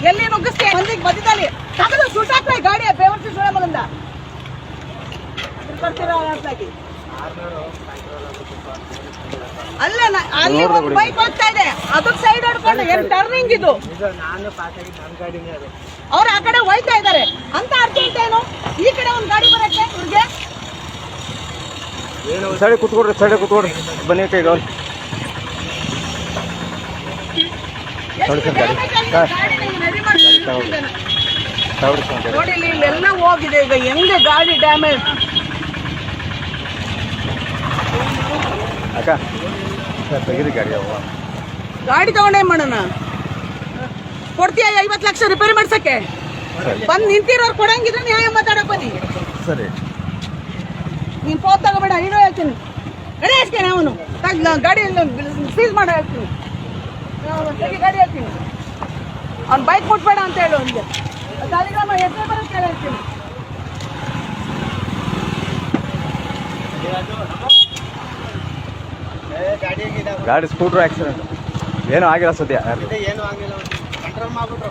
ಎಲ್ಲಿ ನುಗ್ಗಿಸ್ತೀಯ ಮಂದಿಗೆ ಬದಿದಲ್ಲಿ ತಗದು ಸುಟ್ಟಾಕ್ಲ ಗಾಡಿ ಬೇವರ್ಸಿ ಸುಳೆ ಮಗಂದ ಅಲ್ಲ ಅಲ್ಲಿ ಒಂದು ಬೈಕ್ ಹೋಗ್ತಾ ಇದೆ ಅದಕ್ಕೆ ಸೈಡ್ ಹೊಡ್ಕೊಂಡು ಏನ್ ಟರ್ನಿಂಗ್ ಇದು ಅವ್ರು ಆ ಕಡೆ ಹೋಯ್ತಾ ಇದಾರೆ ಅಂತ ಅರ್ಜೆಂಟ್ ಏನು ಈ ಕಡೆ ಒಂದು ಗಾಡಿ ಬರಕ್ಕೆ ಇವ್ರಿಗೆ ಸೈಡ್ ಕೂತ್ಕೊಡ್ರಿ ಬನ್ನಿ ಕೈ ಗಾಡಿ ನೋಡಿ ಇಲ್ಲೆಲ್ಲ ಹೋಗಿದೆ ಈಗ ಹೆಂಗೆ ಗಾಡಿ ಡ್ಯಾಮೇಜ್ ಅಕ್ಕ ತೆಗೀರಿ ಗಾಡಿ ಗಾಡಿ ತಗೊಂಡೇನ್ ಮಾಡೋಣ ಕೊಡ್ತೀಯ 50 ಲಕ್ಷ ರಿಪೇರಿ ಮಾಡ್ಸಕ್ಕೆ ಬಂದ್ ನಿಂತಿರೋರು ಕೊಡಂಗಿದ್ರೆ ನ್ಯಾಯ ಮಾತಾಡಕ್ ಬನ್ನಿ ಸರಿ ನೀನ್ ಫೋನ್ ತಗೋಬೇಡ ಇರೋ ಹೇಳ್ತೀನಿ ಗಾಡಿ ಹಾಕ್ತೇನೆ ಅವನು ಗಾಡಿ ಸೀಸ್ ಮಾಡೋ ಹೇಳ್ತೀನಿ ಗಾಡಿ ಹೇಳ್ತೀನಿ ಅವ್ನು ಬೈಕ್ ಮುಟ್ಬೇಡ ಅಂತ ಹೇಳು ಅವನಿಗೆ ಸಾಲಿಗ್ರಾಮ ಹೆಸರು ಬರುತ್ತೆ ಹೇಳ್ತೀನಿ ಗಾಡಿ ಸ್ಕೂಟ್ರ್ ಆಕ್ಸಿಡೆಂಟ್ ಏನೂ ಆಗಿಲ್ಲ ಸದ್ಯ ಏನು ಆಗಿಲ್ಲ ಕಂಟ್ರೋಲ್ ಮಾಡ್ಬಿಟ್ರು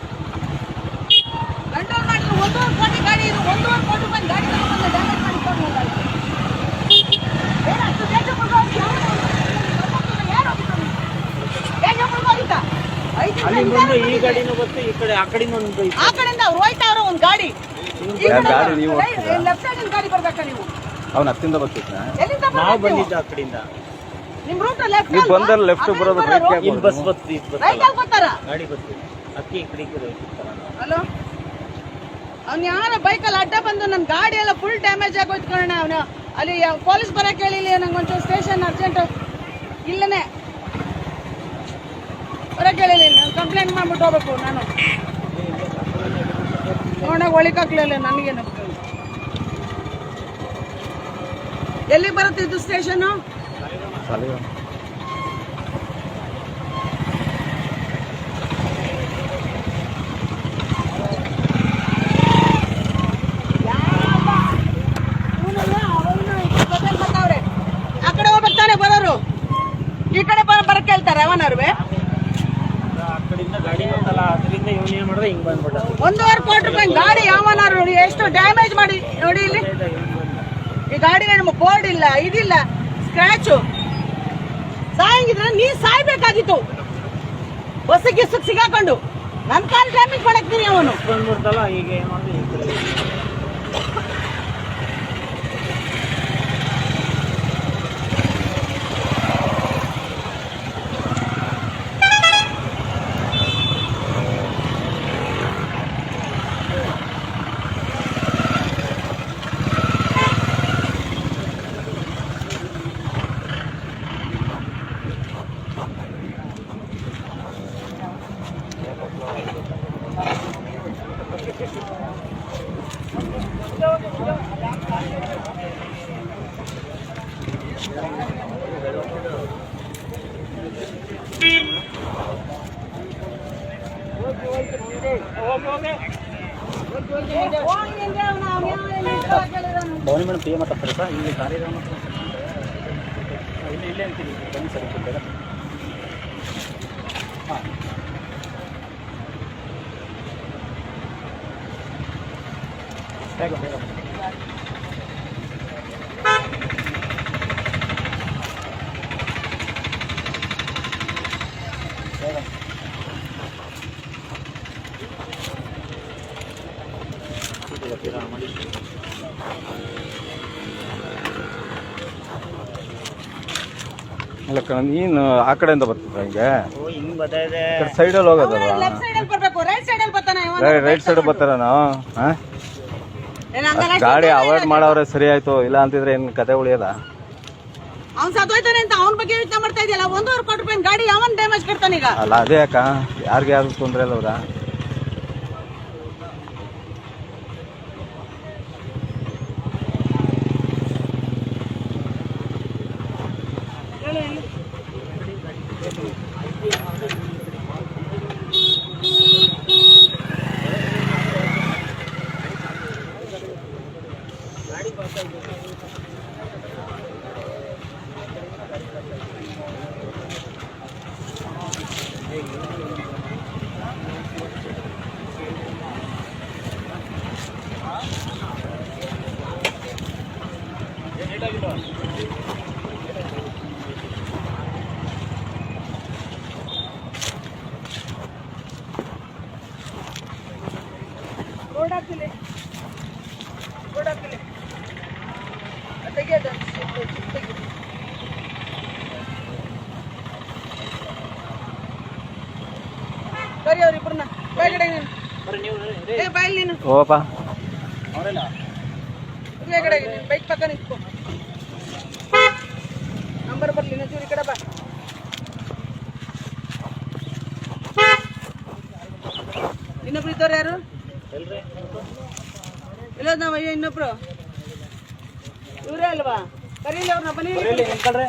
ಕಂಟ್ರೋಲ್ ಮಾಡಿ 1.5 ಕೋಟಿ ಗಾಡಿ ಇದು 1.5 ಕೋಟಿ ರೂಪಾಯಿ ಗಾಡಿ ತಗೊಂಡು ಡ್ಯಾಮೇಜ್ ಮಾಡಿಕೊಂಡು ಈ ಗಾಡಿನೂ ಗೊತ್ತು ಈ ಕಡೆ ಆ ಕಡೆಯಿಂದ ಒಂದು ಆ ಕಡೆಯಿಂದ ಅವ್ರು ಹೋಯ್ತಾವ್ರ ಒಂದು ಗಾಡಿ ಲೆಫ್ಟ್ ಸೈಡ್ ಗಾಡಿ ಬರ್ಬೇಕಾ ನೀವು ಅವ್ನು ಹತ್ತಿಂದ ಬರ್ತಿದ್ನ ಎಲ್ಲಿಂದ ನಾವು ಬಂದಿದ್ದ ಆ ಕಡೆಯಿಂದ ನಿಮ್ ರೂಟ್ ಲೆಫ್ಟ್ ನೀವು ಬಂದ್ರೆ ಲೆಫ್ಟ್ ಬರೋದು ಇಲ್ಲಿ ಬಸ್ ಬತ್ತು ರೈಟ್ ಅಲ್ಲಿ ಬರ್ತಾರ ಗಾಡಿ ಬತ್ತು ಅಕ್ಕಿ ಈ ಕಡೆ ಹಲೋ ಅವ್ನು ಯಾರ ಬೈಕಲ್ಲಿ ಅಡ್ಡ ಬಂದು ನನ್ನ ಗಾಡಿ ಎಲ್ಲ ಫುಲ್ ಡ್ಯಾಮೇಜ್ ಆಗೋಯ್ತು ಕಣ ಅವನು ಅಲ್ಲಿ ಪೊಲೀಸ್ ಬರಕ್ಕೆ ಹೇಳಿಲ್ಲ ನಂಗೆ ಒಂಚೂರು ಸ್ಟೇಷನ್ ಅರ್ಜೆಂಟ್ ಇಲ್ಲನೇ ಬರಕ್ಕೆ ಹೇಳಿಲ್ಲ ನಾನು ಕಂಪ್ಲೇಂಟ್ ಮಾಡ್ಬಿಟ್ಟು ಹೋಗ್ಬೇಕು ನಾನು ನೋಡಾಗ ಒಳಿಕಾಗ್ಲಿಲ್ಲ ನನಗೇನು ಎಲ್ಲಿ ಬರುತ್ತೆ ಇದು ಸ್ಟೇಷನು ಆ ಕಡೆ ಹೋಗ್ಬೇಕು ತಾನೆ ಬರೋರು ಈ ಕಡೆ ಬರಕ್ಕೆ ಹೇಳ್ತಾರೆ ಅವನರ್ವೆ ಗಾಡಿ ಬಂತಲ್ಲ ಅದರಿಂದ ಇವನು ಏನ್ ಮಾಡಿದ್ರೆ ಹಿಂಗ್ ಬಂದ್ಬಿಟ್ಟ 1.5 ಕೋಟಿ ರೂಪಾಯಿ ಗಾಡಿ ಯಾವನಾರು ನೋಡಿ ಎಷ್ಟು ಡ್ಯಾಮೇಜ್ ಮಾಡಿ ನೋಡಿ ಇಲ್ಲಿ ಈ ಗಾಡಿ ನಮ್ಮ ಬೋರ್ಡ್ ಇಲ್ಲ ಇದಿಲ್ಲ ಸ್ಕ್ರಾಚು ಸಾಯಂಗಿದ್ರೆ ನೀ ಸಾಯ್ಬೇಕಾಗಿತ್ತು ಬಸ್ಸಿಗೆ ಸಿಗಾಕೊಂಡು ನನ್ನ ಕಾಲ್ ಡ್ಯಾಮೇಜ್ ಮಾಡಕ್ತೀನಿ ಅವನು ಬಂದ್ಬಿಡ್ತಲ್ಲ ಈಗ ಏನ್ ಮಾಡಿದ್ರೆ ಭವನಿ ಮೇಡಮ್ ಪೇ ಮಾತಾಡ್ತಾರೆ ಸರ್ ಇಲ್ಲಿ ಕಾರ್ಯಕ್ರಮ ಇಲ್ಲೇ ಅಂತೀನಿ ಬನ್ನಿ ಸರ್ ಹಾಂ ಬೇಗ ಬೇಗ ಅಲ್ಲ ಕಣ ನೀನು ಆ ಕಡೆಯಿಂದ ಬರ್ತಿದ್ರ ಹಿಂಗೆ ಹಿಂಗ್ ಬರ್ತದೆ ಸೈಡಲ್ಲಿ ಹೋಗೋದಲ್ಲ ಲೆಫ್ಟ್ ಸೈಡ್ ಅಲ್ಲಿ ಬರ್ಬೇಕು ರೈಟ್ ಸೈಡ್ ಅಲ್ಲಿ ಬರ್ತಾನೆ ರೈಟ್ ಸೈಡ್ ಬರ್ತಾರ ನಾವು ಗಾಡಿ ಅವಾಯ್ಡ್ ಮಾಡವ್ರೆ ಸರಿ ಆಯ್ತು ಇಲ್ಲ ಅಂತಿದ್ರೆ ಏನ್ ಕತೆ ಉಳಿಯದ ಅವ್ನು ಸತ್ತೋಯ್ತಾನೆ ಅಂತ ಅವನ ಬಗ್ಗೆ ಯೋಚನೆ ಮಾಡ್ತಾ ಇದೆಯಲ್ಲ 1.5 ಕೋಟಿ ರೂಪಾಯಿ ಗಾಡಿ ಯಾವನ್ ಡ್ಯಾಮೇಜ್ ಕೊಡ್ತಾನೆ ಈಗ ಅಲ್ಲ ಅದೇ ಅಕ್ಕ ಯಾರಿಗೆ ಯಾರು ತೊಂದ್ರೆ ಅಲ್ಲವ್ರ ಬೋರ್ಡ್ ಹಾಕಿಲ್ಲ ತೆಗಿಯೋದು ಸರಿ ಅವ್ರಿಬ್ರನ್ನ ಬಾಯ್ಗಡೆ ನೀನು ಬರ್ರಿ ನೀವು ಏ ಬಾಯ್ ನೀನು ಹೋಗಪ್ಪ. ಅವರೆಲ್ಲ ಈ ಕಡೆ ನೀನು ಬೈಕ್ ಪಕ್ಕ ನಿಂತ್ಕೊ ನಂಬರ್ ಬರ್ಲಿ ಚೂರಿ ಕಡೆ ಬಾ ಇನ್ನೊಬ್ರು ಇದ್ದವ್ರು ಯಾರು ಎಲ್ರಿ ಇಲ್ಲ ನಾವ್ ಅಯ್ಯೋ ಇನ್ನೊಬ್ರು ಇವರೇ ಅಲ್ವಾ ಕರೀಲಿ ಅವ್ರನ್ನ ಬನ್ನಿ ಬರ್ರಿ ನಿಂತ್ಕೊಳ್ರಿ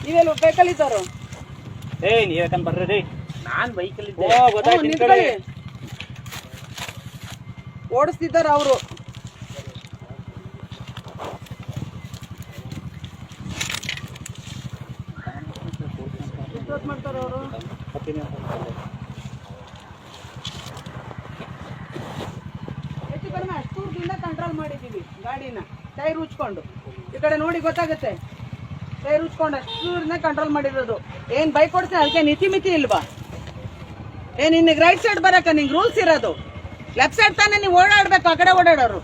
ನೀವೆಲ್ಲ ಬೈಕಲ್ಲಿ ಇದ್ದವ್ರು ನೀವ್ ಯಾಕಂದ್ ಬರ್ರಿ ರೀ ನಾನ್ ಬೈಕಲ್ಲಿ ನಿಂತ್ಕೊಳ್ಳಿ ಓಡಿಸ್ತಿದ್ದಾರ ಅವರು ಮಾಡ್ತಾರ ಅವರು ಹೆಚ್ಚು ಕಡಿಮೆ ಅಷ್ಟು ದೂರದಿಂದ ಕಂಟ್ರೋಲ್ ಮಾಡಿದ್ದೀವಿ ಗಾಡಿನ ಟೈರ್ ಉಚ್ಕೊಂಡು ಈ ಕಡೆ ನೋಡಿ ಗೊತ್ತಾಗುತ್ತೆ ಟೈರ್ ಉಚ್ಕೊಂಡು ಅಷ್ಟು ದೂರದಿಂದ ಕಂಟ್ರೋಲ್ ಮಾಡಿರೋದು ಏನ್ ಬೈಕ್ ಓಡಿಸ್ತೀನಿ ಅದಕ್ಕೆ ನೀತಿ ಮಿತಿ ಇಲ್ವಾ ಏನ್ ನಿನ್ಗೆ ರೈಟ್ ಸೈಡ್ ಬರಕ ನಿಂಗೆ ರೂಲ್ಸ್ ಇರೋದು ಲೆಫ್ಟ್ ಸೈಡ್ ತಾನೇ ನೀವು ಓಡಾಡ್ಬೇಕು ಆ ಕಡೆ ಓಡಾಡೋರು